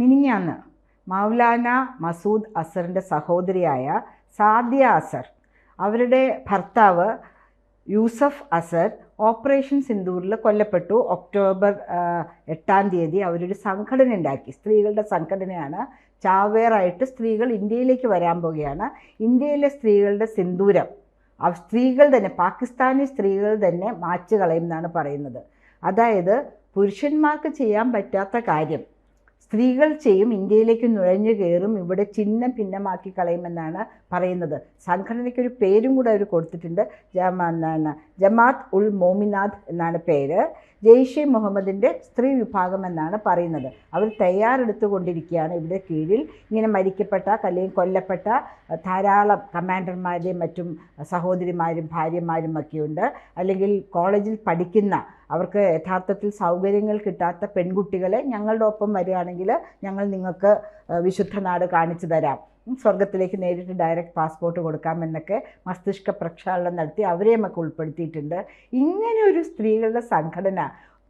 മിനിഞ്ഞാന്ന് മൗലാന മസൂദ് അസറിൻ്റെ സഹോദരിയായ സാദിയ അസർ, അവരുടെ ഭർത്താവ് യൂസഫ് അസർ ഓപ്പറേഷൻ സിന്ദൂറിൽ കൊല്ലപ്പെട്ടു. ഒക്ടോബർ 8-ാം തീയതി അവരൊരു സംഘടന ഉണ്ടാക്കി, സ്ത്രീകളുടെ സംഘടനയാണ്. ചാവേറായിട്ട് സ്ത്രീകൾ ഇന്ത്യയിലേക്ക് വരാൻ പോകുകയാണ്. ഇന്ത്യയിലെ സ്ത്രീകളുടെ സിന്ദൂരം സ്ത്രീകൾ തന്നെ, പാകിസ്ഥാനി സ്ത്രീകൾ തന്നെ മായ്ച്ചു കളയുമെന്നാണ് പറയുന്നത്. അതായത് പുരുഷന്മാർക്ക് ചെയ്യാൻ പറ്റാത്ത കാര്യം സ്ത്രീകൾ ചെയ്യും, ഇന്ത്യയിലേക്ക് നുഴഞ്ഞു കയറും, ഇവിടെ ചിഹ്നം ഭിന്നമാക്കി കളയുമെന്നാണ് പറയുന്നത്. സംഘടനയ്ക്കൊരു പേരും കൂടെ അവർ കൊടുത്തിട്ടുണ്ട്, ജമാത്ത് ഉൽ മോമിനാത്ത് എന്നാണ് പേര്. ജെയ്ഷെ മുഹമ്മദിൻ്റെ സ്ത്രീ വിഭാഗം എന്നാണ് പറയുന്നത്. അവർ തയ്യാറെടുത്തുകൊണ്ടിരിക്കുകയാണ്. ഇവിടെ കീഴിൽ ഇങ്ങനെ മരിക്കപ്പെട്ട അല്ലെങ്കിൽ കൊല്ലപ്പെട്ട ധാരാളം കമാൻഡർമാരെയും മറ്റും സഹോദരിമാരും ഭാര്യമാരും ഒക്കെയുണ്ട്. അല്ലെങ്കിൽ കോളേജിൽ പഠിക്കുന്ന, അവർക്ക് യഥാർത്ഥത്തിൽ സൗകര്യങ്ങൾ കിട്ടാത്ത പെൺകുട്ടികളെ ഞങ്ങളുടെ ഒപ്പം വരികയാണെങ്കിൽ ഞങ്ങൾ നിങ്ങൾക്ക് വിശുദ്ധ നാട് കാണിച്ചു തരാം, സ്വർഗത്തിലേക്ക് നേരിട്ട് ഡയറക്റ്റ് പാസ്പോർട്ട് കൊടുക്കാമെന്നൊക്കെ മസ്തിഷ്ക പ്രക്ഷാളനം നടത്തി അവരെയുമൊക്കെ ഉൾപ്പെടുത്തിയിട്ടുണ്ട്. ഇങ്ങനെ ഒരു സ്ത്രീകളുടെ സംഘടന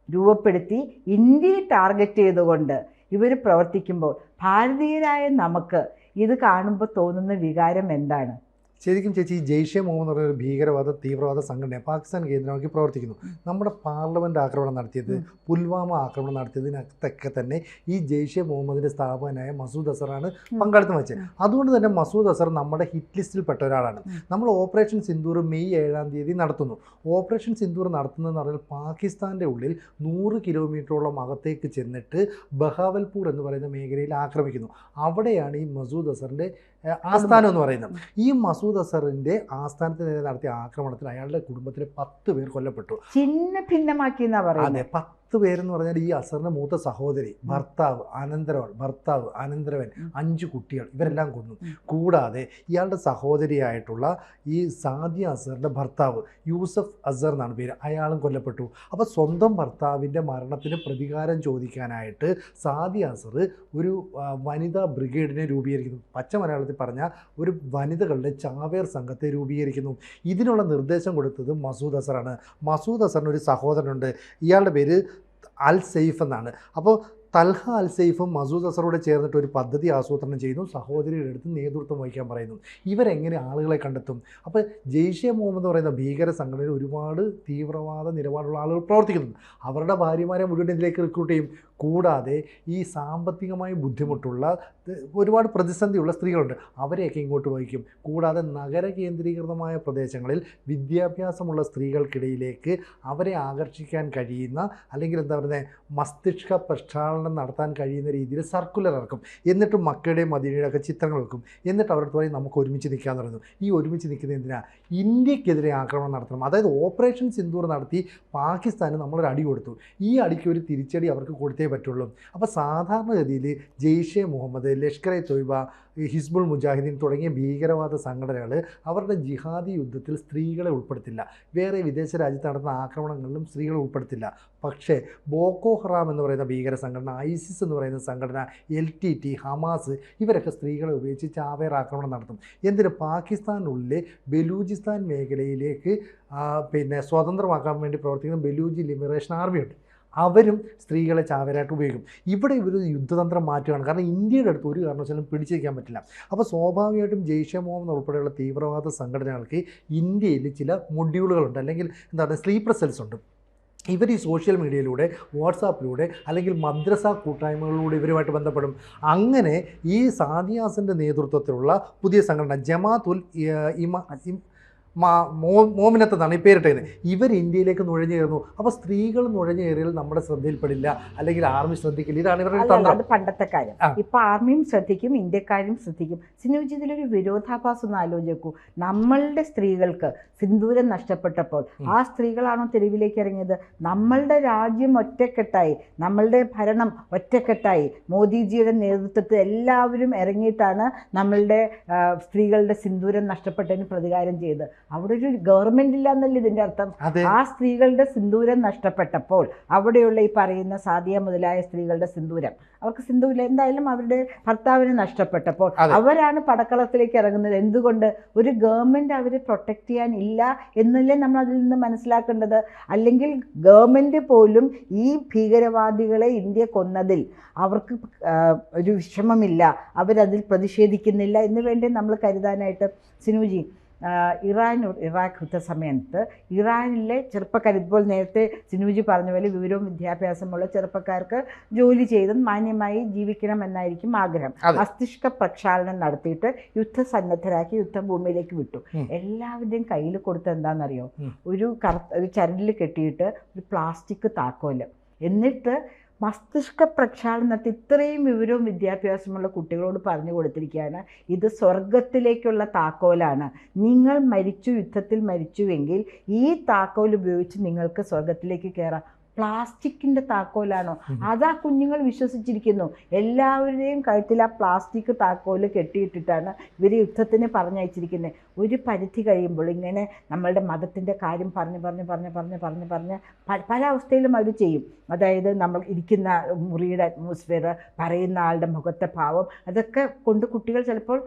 രൂപപ്പെടുത്തി ഇന്ത്യയെ ടാർഗറ്റ് ചെയ്തുകൊണ്ട് ഇവർ പ്രവർത്തിക്കുമ്പോൾ ഭാരതീയരായ നമുക്ക് ഇത് കാണുമ്പോൾ തോന്നുന്ന വികാരം എന്താണ്? ശരിക്കും ചേച്ചി, ഈ ജെയ്ഷെ മുഹമ്മദ് എന്ന് പറയുന്ന ഒരു ഭീകരവാദ തീവ്രവാദ സംഘടന പാകിസ്ഥാൻ കേന്ദ്രമാക്കി പ്രവർത്തിക്കുന്നു. നമ്മുടെ പാർലമെൻറ്റ് ആക്രമണം നടത്തിയത്, പുൽവാമ ആക്രമണം നടത്തിയതിനകത്തൊക്കെ തന്നെ ഈ ജെയ്ഷെ മുഹമ്മദിൻ്റെ സ്ഥാപകനായ മസൂദ് അസറാണ് പങ്കാളിത്തം വെച്ചത്. അതുകൊണ്ട് തന്നെ മസൂദ് അസർ നമ്മുടെ ഹിറ്റ് ലിസ്റ്റിൽപ്പെട്ട ഒരാളാണ്. നമ്മൾ ഓപ്പറേഷൻ സിന്ദൂർ മെയ് 7-ാം തീയതി നടത്തുന്നു. ഓപ്പറേഷൻ സിന്ദൂർ നടത്തുന്നതെന്ന് പറഞ്ഞാൽ പാകിസ്ഥാൻ്റെ ഉള്ളിൽ 100 കിലോമീറ്ററോളം അകത്തേക്ക് ചെന്നിട്ട് ബഹാവൽപൂർ എന്ന് പറയുന്ന മേഖലയിൽ ആക്രമിക്കുന്നു. അവിടെയാണ് ഈ മസൂദ് അസറിൻ്റെ ആസ്ഥാനം എന്ന് പറയുന്നത്. ഈ മസൂദ് അസറിൻ്റെ ആസ്ഥാനത്തിന് നേരെ നടത്തിയ ആക്രമണത്തിൽ അയാളുടെ കുടുംബത്തിലെ 10 പേർ കൊല്ലപ്പെട്ടു. ചിഹ്ന ഭിന്നമാക്കി എന്നാ പറയുന്നത്. അതെ, 10 പേരെന്ന് പറഞ്ഞാൽ ഈ അസറിൻ്റെ മൂത്ത സഹോദരി, ഭർത്താവ്, അനന്തരവൻ, 5 കുട്ടികൾ, ഇവരെല്ലാം കൊന്നു. കൂടാതെ ഇയാളുടെ സഹോദരിയായിട്ടുള്ള ഈ സാദിയ അസറിൻ്റെ ഭർത്താവ് യൂസഫ് അസർ എന്നാണ് പേര്, അയാളും കൊല്ലപ്പെട്ടു. അപ്പോൾ സ്വന്തം ഭർത്താവിൻ്റെ മരണത്തിന് പ്രതികാരം ചോദിക്കാനായിട്ട് സാദിയ അസർ ഒരു വനിതാ ബ്രിഗേഡിനെ രൂപീകരിക്കുന്നു. പച്ച മലയാളത്തിൽ പറഞ്ഞ ഒരു വനിതകളുടെ ചാവേർ സംഘത്തെ രൂപീകരിക്കുന്നു. ഇതിനുള്ള നിർദ്ദേശം കൊടുത്തത് മസൂദ് അസറാണ്. മസൂദ് അസറിന് ഒരു സഹോദരനുണ്ട്, ഇയാളുടെ പേര് അൽ സെയ്ഫ് എന്നാണ്. അപ്പോൾ തൽഹ അൽ സെയ്ഫും മസൂദ് അസറോട് ചേർന്നിട്ട് ഒരു പദ്ധതി ആസൂത്രണം ചെയ്യുന്നു. സഹോദരിയുടെ അടുത്ത് നേതൃത്വം വഹിക്കാൻ പറയുന്നു. ഇവരെങ്ങനെ ആളുകളെ കണ്ടെത്തും? അപ്പോൾ ജെയ്ഷെ മുഹമ്മദ് എന്ന് പറയുന്ന ഭീകര സംഘടനയിൽ ഒരുപാട് തീവ്രവാദ നിലപാടുള്ള ആളുകൾ പ്രവർത്തിക്കുന്നുണ്ട്. അവരുടെ ഭാര്യമാരെ മുഴുവൻ ഇതിലേക്ക് റിക്രൂട്ട് ചെയ്യും. കൂടാതെ ഈ സാമ്പത്തികമായി ബുദ്ധിമുട്ടുള്ള ഒരുപാട് പ്രതിസന്ധിയുള്ള സ്ത്രീകളുണ്ട്, അവരെയൊക്കെ ഇങ്ങോട്ട് വഹിക്കും. കൂടാതെ നഗര കേന്ദ്രീകൃതമായ പ്രദേശങ്ങളിൽ വിദ്യാഭ്യാസമുള്ള സ്ത്രീകൾക്കിടയിലേക്ക് അവരെ ആകർഷിക്കാൻ കഴിയുന്ന, അല്ലെങ്കിൽ എന്താ പറയുന്നത്, മസ്തിഷ്ക പ്രക്ഷാളനം നടത്താൻ കഴിയുന്ന രീതിയിൽ സർക്കുലർ ഇറക്കും. എന്നിട്ട് മക്കയുടെയും മദീനയുടെയും ഒക്കെ ചിത്രങ്ങൾ വെക്കും. എന്നിട്ട് അവരുടെ പറയും നമുക്ക് ഒരുമിച്ച് നിൽക്കാമെന്ന് പറയുന്നു. ഈ ഒരുമിച്ച് നിൽക്കുന്നത് എന്തിനാ? ഇന്ത്യക്കെതിരെ ആക്രമണം നടത്തണം. അതായത് ഓപ്പറേഷൻ സിന്ദൂർ നടത്തി പാകിസ്ഥാന് നമ്മളൊരു അടി കൊടുത്തു. ഈ അടിക്ക് ഒരു തിരിച്ചടി അവർക്ക് കൊടുത്തേ പറ്റുള്ളൂ. അപ്പോൾ സാധാരണഗതിയിൽ ജെയ്ഷെ മുഹമ്മദ്, ലഷ്കർ എ തൊയ്ബ, ഹിസ്ബുൾ മുജാഹിദീൻ തുടങ്ങിയ ഭീകരവാദ സംഘടനകൾ അവരുടെ ജിഹാദി യുദ്ധത്തിൽ സ്ത്രീകളെ ഉൾപ്പെടുത്തില്ല. വേറെ വിദേശ രാജ്യത്ത് നടത്തുന്ന ആക്രമണങ്ങളിലും സ്ത്രീകളെ ഉൾപ്പെടുത്തില്ല. പക്ഷേ ബോക്കോ ഹറാം എന്ന് പറയുന്ന ഭീകര സംഘടന, ഐസിസ് എന്ന് പറയുന്ന സംഘടന, LTT, ഹമാസ്, ഇവരൊക്കെ സ്ത്രീകളെ ഉപയോഗിച്ച് ചാവേർ ആക്രമണം നടത്തും. എന്തിന്? പാകിസ്ഥാനുള്ളിലെ ബലൂചിസ്ഥാൻ മേഖലയിലേക്ക് സ്വതന്ത്രമാക്കാൻ വേണ്ടി പ്രവർത്തിക്കുന്ന ബലൂജി ലിബറേഷൻ ആർമിയുണ്ട്. അവരും സ്ത്രീകളെ ചാവരായിട്ട് ഉപയോഗിക്കും. ഇവിടെ ഇവർ യുദ്ധതന്ത്രം മാറ്റുകയാണ്. കാരണം ഇന്ത്യയുടെ അടുത്ത് ഒരു കാരണവശാലും പിടിച്ചിരിക്കാൻ പറ്റില്ല. അപ്പോൾ സ്വാഭാവികമായിട്ടും ജെയ്ഷെ മുഹമ്മദ് ഉൾപ്പെടെയുള്ള തീവ്രവാദ സംഘടനകൾക്ക് ഇന്ത്യയിൽ ചില മൊഡ്യൂളുകളുണ്ട്, അല്ലെങ്കിൽ എന്താണ്, സ്ലീപ്പർ സെൽസ് ഉണ്ട്. ഇവർ ഈ സോഷ്യൽ മീഡിയയിലൂടെ, വാട്സാപ്പിലൂടെ, അല്ലെങ്കിൽ മദ്രസ കൂട്ടായ്മകളിലൂടെ ഇവരുമായിട്ട് ബന്ധപ്പെടും. അങ്ങനെ ഈ സാദിയാസിൻ്റെ നേതൃത്വത്തിലുള്ള പുതിയ സംഘടന ജമാത്തുൽ മോമിനത്ത് എന്നാണ് ഈ പേരിട്ടത്. ഇവർ ഇന്ത്യയിലേക്ക് നുഴഞ്ഞു കയറുന്നു. അപ്പോൾ സ്ത്രീകൾ നുഴഞ്ഞു കയറിയാൽ നമ്മുടെ ശ്രദ്ധയിൽപ്പെടില്ല, അല്ലെങ്കിൽ ആർമി ശ്രദ്ധിക്കില്ല. ഇതാണ് ഇവരുടെ തന്ത്രം. അത് പണ്ടത്തെ കാര്യം. ഇപ്പൊ ആർമിയും ശ്രദ്ധിക്കും, ഇന്ത്യക്കാരും ശ്രദ്ധിക്കും. സിനുജി, ഇതിലൊരു വിരോധാഭാസം ഒന്ന് ആലോചിക്കൂ. നമ്മളുടെ സ്ത്രീകൾക്ക് സിന്ദൂരം നഷ്ടപ്പെട്ടപ്പോൾ ആ സ്ത്രീകളാണോ തെരുവിലേക്ക് ഇറങ്ങിയത്? നമ്മളുടെ രാജ്യം ഒറ്റക്കെട്ടായി, നമ്മളുടെ ഭരണം ഒറ്റക്കെട്ടായി, മോദിജിയുടെ നേതൃത്വത്തിൽ എല്ലാവരും ഇറങ്ങിയിട്ടാണ് നമ്മളുടെ സ്ത്രീകളുടെ സിന്ദൂരം നഷ്ടപ്പെട്ടതിന് പ്രതികാരം ചെയ്ത്. അവിടെ ഒരു ഗവൺമെന്റ് ഇല്ല എന്നല്ല ഇതിൻ്റെ അർത്ഥം. ആ സ്ത്രീകളുടെ സിന്ദൂരം നഷ്ടപ്പെട്ടപ്പോൾ അവിടെയുള്ള ഈ പറയുന്ന സാദിയ മുതലായ സ്ത്രീകളുടെ സിന്ദൂരം, അവർക്ക് സിന്ദൂരം എന്തായാലും അവരുടെ ഭർത്താവിനെ നഷ്ടപ്പെട്ടപ്പോൾ അവരാണ് പടക്കളത്തിലേക്ക് ഇറങ്ങുന്നത്. എന്തുകൊണ്ട്? ഒരു ഗവൺമെൻറ് അവരെ പ്രൊട്ടക്റ്റ് ചെയ്യാൻ ഇല്ല എന്നല്ലേ നമ്മൾ അതിൽ നിന്ന് മനസ്സിലാക്കേണ്ടത്. അല്ലെങ്കിൽ ഗവൺമെൻറ് പോലും ഈ ഭീകരവാദികളെ ഇന്ത്യ കൊന്നതിൽ അവർക്ക് ഒരു വിഷമമില്ല, അവരതിൽ പ്രതിഷേധിക്കുന്നില്ല എന്ന് വേണ്ടി നമ്മൾ കരുതാനായിട്ട്. സിനുജി, ഇറാഖ് യുദ്ധ സമയത്ത് ഇറാനിലെ ചെറുപ്പക്കാർ, ഇപ്പോൾ നേരത്തെ സിനുജി പറഞ്ഞ പോലെ വിവരവും വിദ്യാഭ്യാസമുള്ള ചെറുപ്പക്കാർക്ക് ജോലി ചെയ്തും മാന്യമായി ജീവിക്കണം എന്നായിരിക്കും ആഗ്രഹം. മസ്തിഷ്ക പ്രക്ഷാളനം നടത്തിയിട്ട് യുദ്ധസന്നദ്ധരാക്കി യുദ്ധഭൂമിയിലേക്ക് വിട്ടു. എല്ലാവരുടെയും കയ്യിൽ കൊടുത്ത് എന്താണെന്നറിയോ? ഒരു ചരടിൽ കെട്ടിയിട്ട് ഒരു പ്ലാസ്റ്റിക് താക്കോല്, എന്നിട്ട് മസ്തിഷ്ക പ്രക്ഷാളനത്തിൽ ഇത്രയും വിവരവും വിദ്യാഭ്യാസമുള്ള കുട്ടികളോട് പറഞ്ഞു കൊടുത്തിരിക്കുകയാണ്, ഇത് സ്വർഗത്തിലേക്കുള്ള താക്കോലാണ്. നിങ്ങൾ യുദ്ധത്തിൽ മരിച്ചുവെങ്കിൽ ഈ താക്കോൽ ഉപയോഗിച്ച് നിങ്ങൾക്ക് സ്വർഗത്തിലേക്ക് കയറാം. പ്ലാസ്റ്റിക്കിൻ്റെ താക്കോലാണോ? അതാ കുഞ്ഞുങ്ങൾ വിശ്വസിച്ചിരിക്കുന്നു. എല്ലാവരുടെയും കഴുത്തിൽ ആ പ്ലാസ്റ്റിക് താക്കോല് കെട്ടിയിട്ടിട്ടാണ് ഇവർ യുദ്ധത്തിന് പറഞ്ഞയച്ചിരിക്കുന്നത്. ഒരു പരിധി കഴിയുമ്പോൾ ഇങ്ങനെ നമ്മളുടെ മതത്തിൻ്റെ കാര്യം പറഞ്ഞ് പല അവസ്ഥയിലും അവർ ചെയ്യും. അതായത് നമ്മൾ ഇരിക്കുന്ന മുറിയുടെ അറ്റ്മോസ്ഫിയർ, പറയുന്ന ആളുടെ മുഖത്തെ ഭാവം, അതൊക്കെ കൊണ്ട് കുട്ടികൾ ചിലപ്പോൾ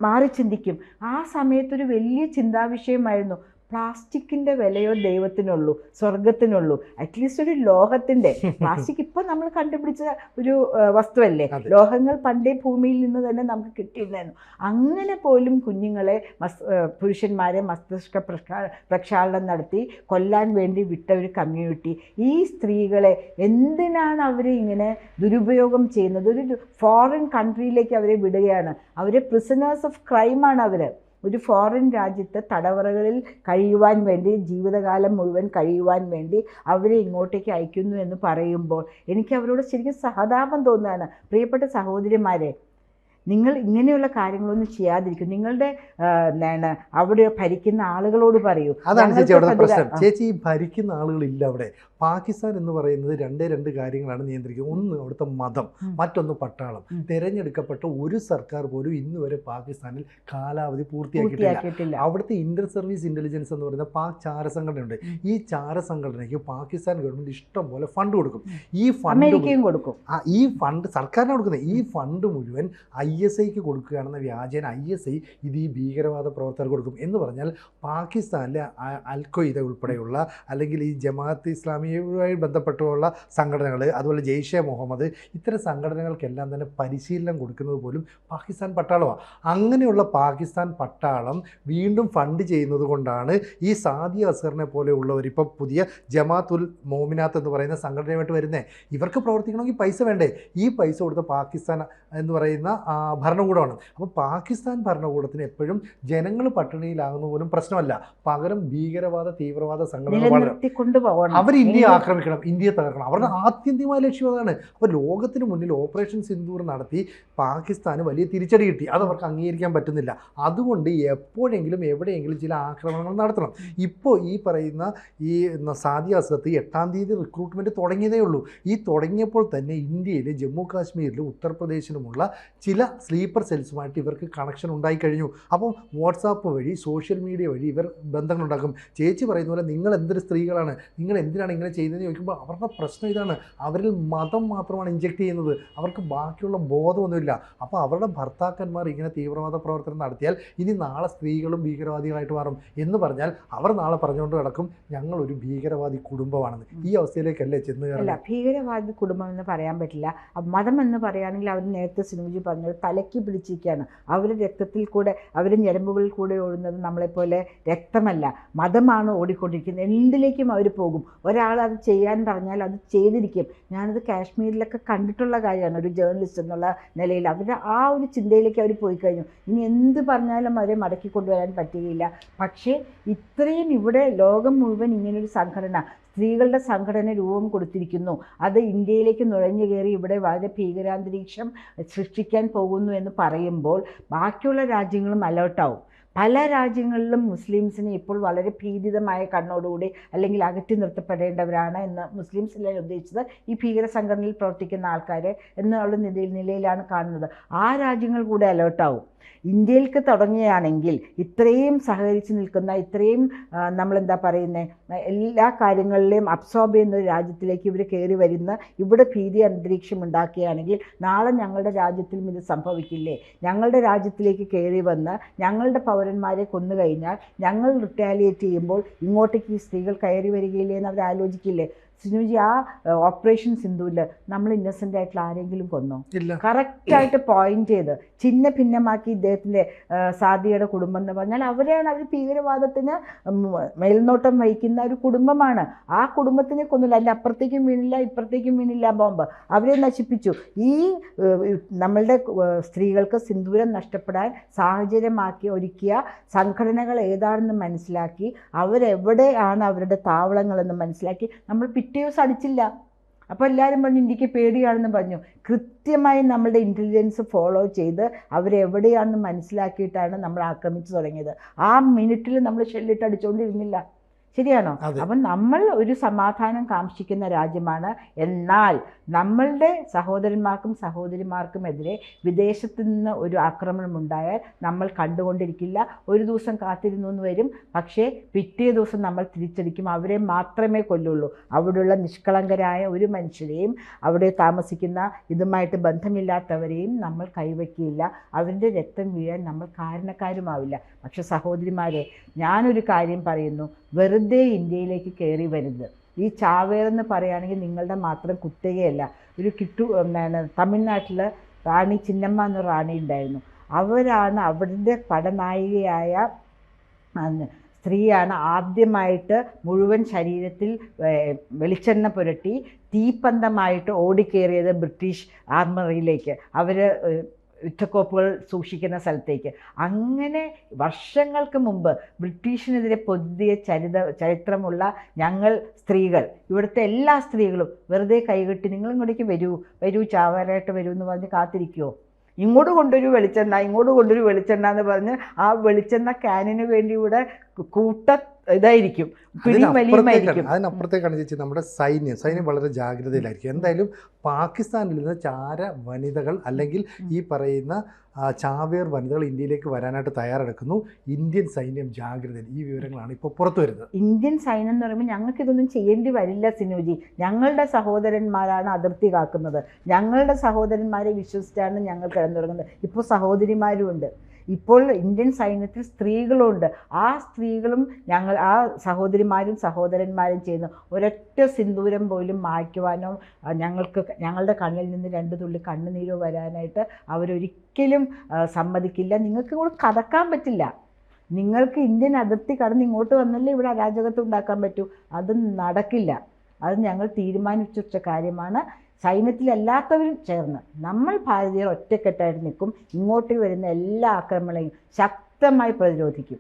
മാറി ചിന്തിക്കും. ആ സമയത്തൊരു വലിയ ചിന്താവിഷയമായിരുന്നു, പ്ലാസ്റ്റിക്കിൻ്റെ വിലയോ ദൈവത്തിനുള്ളൂ, സ്വർഗത്തിനുള്ളൂ, അറ്റ്ലീസ്റ്റ് ഒരു ലോഹത്തിൻ്റെ. പ്ലാസ്റ്റിക് ഇപ്പം നമ്മൾ കണ്ടുപിടിച്ച ഒരു വസ്തുവല്ലേ, ലോഹങ്ങൾ പണ്ടേ ഭൂമിയിൽ നിന്ന് തന്നെ നമുക്ക് കിട്ടിയിരുന്നായിരുന്നു. അങ്ങനെ പോലും കുഞ്ഞുങ്ങളെ പുരുഷന്മാരെ മസ്തിഷ്ക പ്രക്ഷാളനം നടത്തി കൊല്ലാൻ വേണ്ടി വിട്ട ഒരു കമ്മ്യൂണിറ്റി. ഈ സ്ത്രീകളെ എന്തിനാണ് അവർ ഇങ്ങനെ ദുരുപയോഗം ചെയ്യുന്നത്? ഒരു ഫോറിൻ കൺട്രിയിലേക്ക് അവരെ വിടുകയാണ്. അവരെ പ്രിസണേഴ്സ് ഓഫ് ക്രൈമാണ് അവർ. ഒരു ഫോറിൻ രാജ്യത്ത് തടവറകളിൽ കഴിയുവാൻ വേണ്ടി, ജീവിതകാലം മുഴുവൻ കഴിയുവാൻ വേണ്ടി അവരെ ഇങ്ങോട്ടേക്ക് അയക്കുന്നു എന്ന് പറയുമ്പോൾ എനിക്ക് അവരോട് ശരിക്കും സഹതാപം തോന്നുകയാണ്. പ്രിയപ്പെട്ട സഹോദരിമാരെ, നിങ്ങൾ ഇങ്ങനെയുള്ള കാര്യങ്ങളൊന്നും ചെയ്യാതിരിക്കും. നിങ്ങളുടെ അവിടെ ഭരിക്കുന്ന ആളുകളോട് പറയൂ. അതാണ് ചേച്ചി അവിടെ പ്രശ്നം. ചേച്ചി, ഈ ഭരിക്കുന്ന ആളുകളില്ല അവിടെ. പാകിസ്ഥാൻ എന്ന് പറയുന്നത് രണ്ട് കാര്യങ്ങളാണ് നിയന്ത്രിക്കുന്നത്. ഒന്ന് അവിടുത്തെ മതം, മറ്റൊന്ന് പട്ടാളം. തിരഞ്ഞെടുക്കപ്പെട്ട ഒരു സർക്കാർ പോലും ഇന്ന് വരെ പാകിസ്ഥാനിൽ കാലാവധി പൂർത്തിയാക്കിയിട്ടില്ല. അവിടുത്തെ ഇന്റർ സർവീസ് ഇന്റലിജൻസ് എന്ന് പറയുന്ന പാക് ചാര സംഘടനയുണ്ട്. ഈ ചാര സംഘടനയ്ക്ക് പാകിസ്ഥാൻ ഗവൺമെന്റ് ഇഷ്ടം പോലെ ഫണ്ട് കൊടുക്കും. ഈ ഫണ്ട് സർക്കാരിനാണ് കൊടുക്കുന്നത്. ഈ ഫണ്ട് മുഴുവൻ ISIക്ക് കൊടുക്കുകയാണെന്ന വ്യാജേന ISI ഇത് ഈ ഭീകരവാദ പ്രവർത്തകർ കൊടുക്കും. എന്ന് പറഞ്ഞാൽ പാകിസ്ഥാനിലെ അൽ-ഖ്വയ്ദ ഉൾപ്പെടെയുള്ള, അല്ലെങ്കിൽ ഈ ജമാഅത്ത് ഇസ്ലാമിയുമായി ബന്ധപ്പെട്ടുള്ള സംഘടനകൾ, അതുപോലെ ജെയ്ഷെ മുഹമ്മദ്, ഇത്തരം സംഘടനകൾക്കെല്ലാം തന്നെ പരിശീലനം കൊടുക്കുന്നത് പോലും പാകിസ്ഥാൻ പട്ടാളമാണ്. അങ്ങനെയുള്ള പാകിസ്ഥാൻ പട്ടാളം വീണ്ടും ഫണ്ട് ചെയ്യുന്നത് കൊണ്ടാണ് ഈ സാദിയ അസറിനെ പോലെയുള്ളവർ ഇപ്പോൾ പുതിയ ജമാഅത്തുൽ മോമിനാത്ത് എന്ന് പറയുന്ന സംഘടനയുമായിട്ട് വരുന്നത്. ഇവർക്ക് പ്രവർത്തിക്കണമെങ്കിൽ പൈസ വേണ്ടേ? ഈ പൈസ കൊടുത്ത പാകിസ്ഥാൻ എന്ന് പറയുന്ന ഭരണകൂടമാണ്. അപ്പോൾ പാകിസ്ഥാൻ ഭരണകൂടത്തിന് എപ്പോഴും ജനങ്ങൾ പട്ടിണിയിലാകുന്ന പോലും പ്രശ്നമല്ല, പകരം ഭീകരവാദ തീവ്രവാദ സംഘടനകൾ അവർ ഇന്ത്യയെ ആക്രമിക്കണം, ഇന്ത്യയെ തകർക്കണം. അവരുടെ ആത്യന്തികമായ ലക്ഷ്യം അതാണ്. അപ്പോൾ ലോകത്തിന് മുന്നിൽ ഓപ്പറേഷൻ സിന്ദൂർ നടത്തി പാകിസ്ഥാന് വലിയ തിരിച്ചടി കിട്ടി. അത് അവർക്ക് അംഗീകരിക്കാൻ പറ്റുന്നില്ല. അതുകൊണ്ട് എപ്പോഴെങ്കിലും എവിടെയെങ്കിലും ചില ആക്രമണങ്ങൾ നടത്തണം. ഇപ്പോൾ ഈ പറയുന്ന ഈ സാദിയ അസത്ത് 8-ാം തീയതി റിക്രൂട്ട്മെൻറ്റ് തുടങ്ങിയതേ ഉള്ളൂ. ഈ തുടങ്ങിയപ്പോൾ തന്നെ ഇന്ത്യയിലെ ജമ്മു കാശ്മീരിലും ഉത്തർപ്രദേശിലുമുള്ള ചില സ്ലീപ്പർ സെൽസുമായിട്ട് ഇവർക്ക് കണക്ഷൻ ഉണ്ടായിക്കഴിഞ്ഞു. അപ്പം വാട്സാപ്പ് വഴി, സോഷ്യൽ മീഡിയ വഴി ഇവർ ബന്ധങ്ങളുണ്ടാക്കും. ചേച്ചി പറയുന്ന പോലെ നിങ്ങൾ എന്തൊരു സ്ത്രീകളാണ്, നിങ്ങൾ എന്തിനാണ് ഇങ്ങനെ ചെയ്യുന്നതെന്ന് ചോദിക്കുമ്പോൾ അവരുടെ പ്രശ്നം ഇതാണ്, അവരിൽ മതം മാത്രമാണ് ഇഞ്ചെക്ട് ചെയ്യുന്നത്, അവർക്ക് ബാക്കിയുള്ള ബോധമൊന്നുമില്ല. അപ്പോൾ അവരുടെ ഭർത്താക്കന്മാർ ഇങ്ങനെ തീവ്രവാദ പ്രവർത്തനം നടത്തിയാൽ ഇനി നാളെ സ്ത്രീകളും ഭീകരവാദികളായിട്ട് മാറും എന്ന് പറഞ്ഞാൽ അവർ നാളെ പറഞ്ഞുകൊണ്ട് കിടക്കും ഞങ്ങളൊരു ഭീകരവാദി കുടുംബമാണെന്ന്. ഈ അവസ്ഥയിലേക്കല്ലേ ചെന്ന് കയറില്ല. ഭീകരവാദി കുടുംബം എന്ന് പറയാൻ പറ്റില്ല. മതം എന്ന് പറയുകയാണെങ്കിൽ അവർ നേരത്തെ സിനുജി പറഞ്ഞത് തലയ്ക്ക് പിടിച്ചിരിക്കുകയാണ്. അവർ രക്തത്തിൽ കൂടെ, അവർ ഞരമ്പുകളിൽ കൂടെ ഓടുന്നത് നമ്മളെപ്പോലെ രക്തമല്ല, മതമാണ് ഓടിക്കൊണ്ടിരിക്കുന്നത്. എന്തിലേക്കും അവർ പോകും. ഒരാൾ അത് ചെയ്യാൻ പറഞ്ഞാൽ അത് ചെയ്തിരിക്കും. ഞാനത് കാശ്മീരിലൊക്കെ കണ്ടിട്ടുള്ള കാര്യമാണ്. ഒരു ജേർണലിസ്റ്റ് എന്നുള്ള നിലയിൽ അവരുടെ ആ ഒരു ചിന്തയിലേക്ക് അവർ പോയി കഴിഞ്ഞു. ഇനി എന്ത് പറഞ്ഞാലും അവരെ മടക്കി കൊണ്ടുവരാൻ പറ്റുകയില്ല. പക്ഷേ ഇത്രയും ഇവിടെ ലോകം മുഴുവൻ ഇങ്ങനൊരു സംഘടന, സ്ത്രീകളുടെ സംഘടന രൂപം കൊടുത്തിരിക്കുന്നു. അത് ഇന്ത്യയിലേക്ക് നുഴഞ്ഞു കയറി ഇവിടെ വളരെ ഭീകരാന്തരീക്ഷം സൃഷ്ടിക്കാൻ പോകുന്നു എന്ന് പറയുമ്പോൾ ബാക്കിയുള്ള രാജ്യങ്ങളും അലേർട്ടാവും. പല രാജ്യങ്ങളിലും മുസ്ലിംസിനെ ഇപ്പോൾ വളരെ ഭീതിതമായ കണ്ണോടുകൂടി അല്ലെങ്കിൽ അകറ്റി നിർത്തപ്പെടേണ്ടവരാണ് എന്ന് മുസ്ലിംസിലെ ഉദ്ദേശിച്ചത് ഈ ഭീകര സംഘടനയിൽ പ്രവർത്തിക്കുന്ന ആൾക്കാരെ എന്നുള്ള നിലയിലാണ് കാണുന്നത്. ആ രാജ്യങ്ങൾ കൂടെ അലേർട്ടാവും. ഇന്ത്യയിലേക്ക് തുടങ്ങുകയാണെങ്കിൽ ഇത്രയും സഹകരിച്ച് നിൽക്കുന്ന, ഇത്രയും നമ്മളെന്താ പറയുന്നത്, എല്ലാ കാര്യങ്ങളിലെയും അബ്സോർബ് ചെയ്യുന്ന ഒരു രാജ്യത്തിലേക്ക് ഇവർ കയറി വരുന്ന, ഇവിടെ ഭീതി അന്തരീക്ഷം ഉണ്ടാക്കുകയാണെങ്കിൽ നാളെ ഞങ്ങളുടെ രാജ്യത്തിലും ഇത് സംഭവിക്കില്ലേ? ഞങ്ങളുടെ രാജ്യത്തിലേക്ക് കയറി വന്ന് ഞങ്ങളുടെ പൗരന്മാരെ കൊന്നു കഴിഞ്ഞാൽ ഞങ്ങൾ റിറ്റാലിയേറ്റ് ചെയ്യുമ്പോൾ ഇങ്ങോട്ടേക്ക് ഈ സ്ത്രീകൾ കയറി വരികയില്ലേ എന്ന് അവർ ആലോചിക്കില്ലേ? സിനുജി, ആ ഓപ്പറേഷൻ സിന്ധുവിൽ നമ്മൾ ഇന്നസെൻ്റ് ആയിട്ടുള്ള ആരെങ്കിലും കൊന്നോ? കറക്റ്റായിട്ട് പോയിന്റ് ചെയ്ത് ചിഹ്ന ഭിന്നമാക്കി ഇദ്ദേഹത്തിൻ്റെ സാദിയുടെ കുടുംബം എന്ന് പറഞ്ഞാൽ അവർ ഭീകരവാദത്തിന് മേൽനോട്ടം വഹിക്കുന്ന ഒരു കുടുംബമാണ്. ആ കുടുംബത്തിനെ കൊന്നില്ല, അതിൻ്റെ അപ്പുറത്തേക്കും വീണില്ല ഇപ്പുറത്തേക്കും വീണില്ല ബോംബ്, അവരെ നശിപ്പിച്ചു. ഈ നമ്മളുടെ സ്ത്രീകൾക്ക് സിന്ദൂരം നഷ്ടപ്പെടാൻ സാഹചര്യമാക്കി ഒരുക്കിയ സംഘടനകൾ ഏതാണെന്ന് മനസ്സിലാക്കി, അവരെവിടെയാണ് അവരുടെ താവളങ്ങളെന്ന് മനസ്സിലാക്കി നമ്മൾ പിറ്റേ ദിവസം അടിച്ചില്ല. അപ്പോൾ എല്ലാവരും പറഞ്ഞു ഇന്ത്യക്ക് പേടിയാണെന്ന് പറഞ്ഞു. കൃത്യമായി നമ്മളുടെ ഇൻ്റലിജൻസ് ഫോളോ ചെയ്ത് അവരെവിടെയാണെന്ന് മനസ്സിലാക്കിയിട്ടാണ് നമ്മൾ ആക്രമിച്ചു തുടങ്ങിയത്. ആ മിനിറ്റിൽ നമ്മൾ ഷെല്ലിട്ട് അടിച്ചുകൊണ്ടിരുന്നില്ല. ശരിയാണോ? അപ്പം നമ്മൾ ഒരു സമാധാനം കാംക്ഷിക്കുന്ന രാജ്യമാണ്. എന്നാൽ നമ്മളുടെ സഹോദരന്മാർക്കും സഹോദരിമാർക്കും എതിരെ വിദേശത്തു നിന്ന് ഒരു ആക്രമണം ഉണ്ടായാൽ നമ്മൾ കണ്ടുകൊണ്ടിരിക്കില്ല. ഒരു ദിവസം കാത്തിരുന്നു എന്ന് വരും, പക്ഷേ പിറ്റേ ദിവസം നമ്മൾ തിരിച്ചടിക്കും. അവരെ മാത്രമേ കൊല്ലുള്ളൂ. അവിടെയുള്ള നിഷ്കളങ്കരായ ഒരു മനുഷ്യരെയും അവിടെ താമസിക്കുന്ന ഇതുമായിട്ട് ബന്ധമില്ലാത്തവരെയും നമ്മൾ കൈവയ്ക്കില്ല. അവരുടെ രക്തം വീഴാൻ നമ്മൾ കാരണക്കാരുമാവില്ല. പക്ഷെ സഹോദരിമാരെ, ഞാനൊരു കാര്യം പറയുന്നു, വെറുതെ ഇന്ത്യയിലേക്ക് കയറി വരുന്നത്. ഈ ചാവേറെന്ന് പറയുകയാണെങ്കിൽ നിങ്ങളുടെ മാത്രം കുത്തകയല്ല. ഒരു തമിഴ്നാട്ടിൽ റാണി ചിന്നമ്മ എന്ന റാണി ഉണ്ടായിരുന്നു. അവരാണ് അവരുടെ പടനായികയായ സ്ത്രീയാണ് ആദ്യമായിട്ട് മുഴുവൻ ശരീരത്തിൽ വെളിച്ചെണ്ണ പുരട്ടി തീപ്പന്തമായിട്ട് ഓടിക്കേറിയത് ബ്രിട്ടീഷ് ആർമറിയിലേക്ക്, അവർ യുദ്ധക്കോപ്പുകൾ സൂക്ഷിക്കുന്ന സ്ഥലത്തേക്ക്. അങ്ങനെ വർഷങ്ങൾക്ക് മുമ്പ് ബ്രിട്ടീഷിനെതിരെ പൊതിയ ചരിത്രമുള്ള ഞങ്ങൾ സ്ത്രീകൾ, ഇവിടുത്തെ എല്ലാ സ്ത്രീകളും വെറുതെ കൈകെട്ടി നിങ്ങൾ ഇങ്ങോട്ടേക്ക് വരൂ ചാവാനായിട്ട് വരൂ എന്ന് പറഞ്ഞ് കാത്തിരിക്കുമോ? ഇങ്ങോട്ട് കൊണ്ടൊരു വെളിച്ചെണ്ണ, ഇങ്ങോട്ട് കൊണ്ടൊരു വെളിച്ചെണ്ണ എന്ന് പറഞ്ഞ് ആ വെളിച്ചെണ്ണ ക്യാനിന് വേണ്ടി ഇവിടെ ഇതായിരിക്കും, പിടിമലിയുമായിരിക്കും. അതിനപ്പുറത്തേക്കാണ് ചേച്ചി നമ്മുടെ സൈന്യം വളരെ ജാഗ്രതയിലായിരിക്കും. എന്തായാലും പാകിസ്ഥാനിൽ നിന്ന് ചാര വനിതകൾ അല്ലെങ്കിൽ ഈ പറയുന്ന ചാവേർ വനിതകൾ ഇന്ത്യയിലേക്ക് വരാനായിട്ട് തയ്യാറെടുക്കുന്നു. ഇന്ത്യൻ സൈന്യം ജാഗ്രതയിൽ. ഈ വിവരങ്ങളാണ് ഇപ്പോൾ പുറത്തു വരുന്നത്. ഇന്ത്യൻ സൈന്യം എന്ന് പറയുമ്പോൾ ഞങ്ങൾക്കിതൊന്നും ചെയ്യേണ്ടി വരില്ല സിനുജി. ഞങ്ങളുടെ സഹോദരന്മാരാണ് അതിർത്തി കാക്കുന്നത്. ഞങ്ങളുടെ സഹോദരന്മാരെ വിശ്വസിച്ചാണ് ഞങ്ങൾ കിടന്നുറങ്ങുന്നത്. ഇപ്പോൾ സഹോദരിമാരുമുണ്ട്. ഇപ്പോൾ ഇന്ത്യൻ സൈന്യത്തിൽ സ്ത്രീകളുണ്ട്. ആ സ്ത്രീകളും ആ സഹോദരിമാരും സഹോദരന്മാരും ചെയ്യുന്നു. ഒരൊറ്റ സിന്ദൂരം പോലും മായ്ക്കുവാനോ ഞങ്ങളുടെ കണ്ണിൽ നിന്ന് 2 തുള്ളി കണ്ണുനീരോ വരാനായിട്ട് അവരൊരിക്കലും സമ്മതിക്കില്ല. നിങ്ങൾക്ക് കൂടെ കടക്കാൻ പറ്റില്ല. നിങ്ങൾക്ക് ഇന്ത്യൻ അതിർത്തി കടന്ന് ഇങ്ങോട്ട് വന്നല്ലേ ഇവിടെ അരാജകത്വം ഉണ്ടാക്കാൻ പറ്റൂ. അത് നടക്കില്ല. അത് ഞങ്ങൾ തീരുമാനിച്ച കാര്യമാണ്. സൈന്യത്തിലല്ലാത്തവരും ചേർന്ന് നമ്മൾ ഭാരതീയർ ഒറ്റക്കെട്ടായിട്ട് നിൽക്കും. ഇങ്ങോട്ട് വരുന്ന എല്ലാ ആക്രമണങ്ങളെയും ശക്തമായി പ്രതിരോധിക്കും.